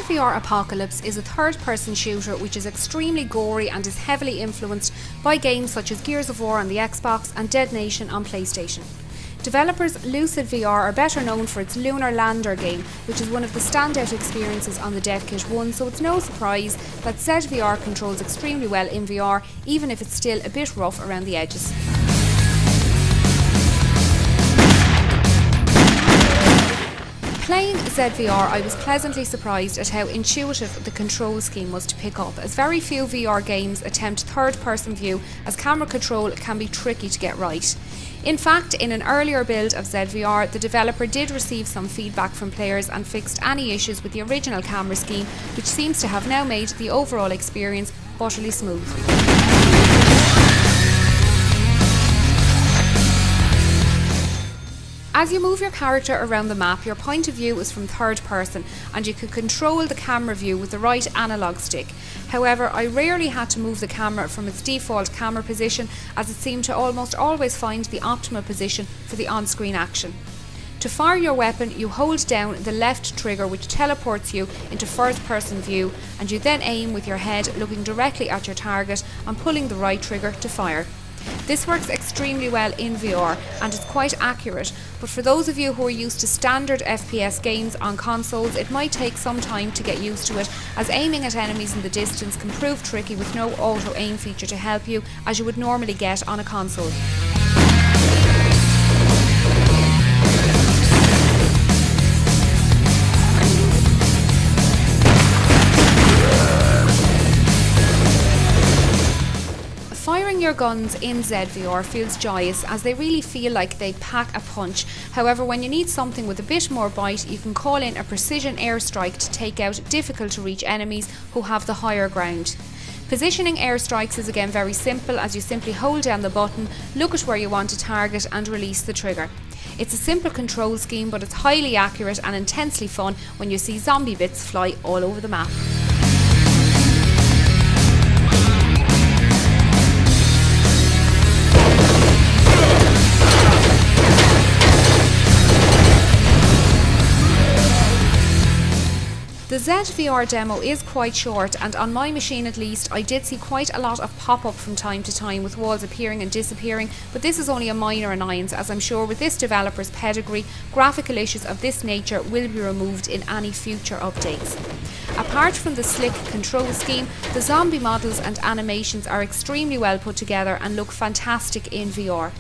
ZVR Apocalypse is a third-person shooter which is extremely gory and is heavily influenced by games such as Gears of War on the Xbox and Dead Nation on PlayStation. Developers Lucid VR are better known for its Lunar Lander game, which is one of the standout experiences on the DK2, so it's no surprise that ZVR controls extremely well in VR, even if it's still a bit rough around the edges. Playing ZVR, I was pleasantly surprised at how intuitive the control scheme was to pick up, as very few VR games attempt third-person view, as camera control can be tricky to get right. In fact, in an earlier build of ZVR, the developer did receive some feedback from players and fixed any issues with the original camera scheme, which seems to have now made the overall experience utterly smooth. As you move your character around the map, your point of view is from third person and you can control the camera view with the right analog stick. However, I rarely had to move the camera from its default camera position, as it seemed to almost always find the optimal position for the on-screen action. To fire your weapon, you hold down the left trigger, which teleports you into first person view, and you then aim with your head looking directly at your target and pulling the right trigger to fire. This works extremely well in VR and is quite accurate, but for those of you who are used to standard FPS games on consoles, it might take some time to get used to it, as aiming at enemies in the distance can prove tricky with no auto aim feature to help you, as you would normally get on a console. Firing your guns in ZVR feels joyous, as they really feel like they pack a punch. However, when you need something with a bit more bite, you can call in a precision airstrike to take out difficult to reach enemies who have the higher ground. Positioning airstrikes is again very simple, as you simply hold down the button, look at where you want to target and release the trigger. It's a simple control scheme, but it's highly accurate and intensely fun when you see zombie bits fly all over the map. The ZVR demo is quite short, and on my machine at least I did see quite a lot of pop-up from time to time, with walls appearing and disappearing, but this is only a minor annoyance, as I'm sure with this developer's pedigree, graphical issues of this nature will be removed in any future updates. Apart from the slick control scheme, the zombie models and animations are extremely well put together and look fantastic in VR.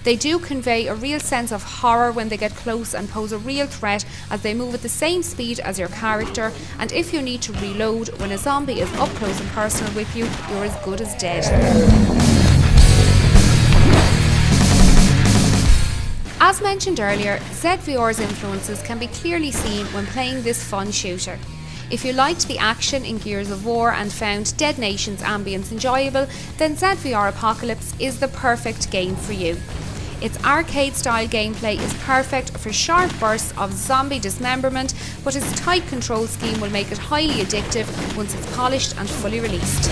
They do convey a real sense of horror when they get close and pose a real threat, as they move at the same speed as your character, and if you need to reload when a zombie is up close and personal with you, you're as good as dead. As mentioned earlier, ZVR's influences can be clearly seen when playing this fun shooter. If you liked the action in Gears of War and found Dead Nation's ambience enjoyable, then ZVR Apocalypse is the perfect game for you. Its arcade-style gameplay is perfect for sharp bursts of zombie dismemberment, but its tight control scheme will make it highly addictive once it's polished and fully released.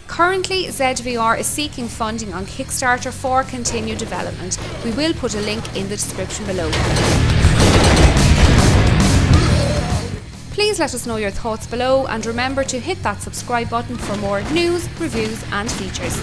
Currently, ZVR is seeking funding on Kickstarter for continued development. We will put a link in the description below. Please let us know your thoughts below, and remember to hit that subscribe button for more news, reviews and features.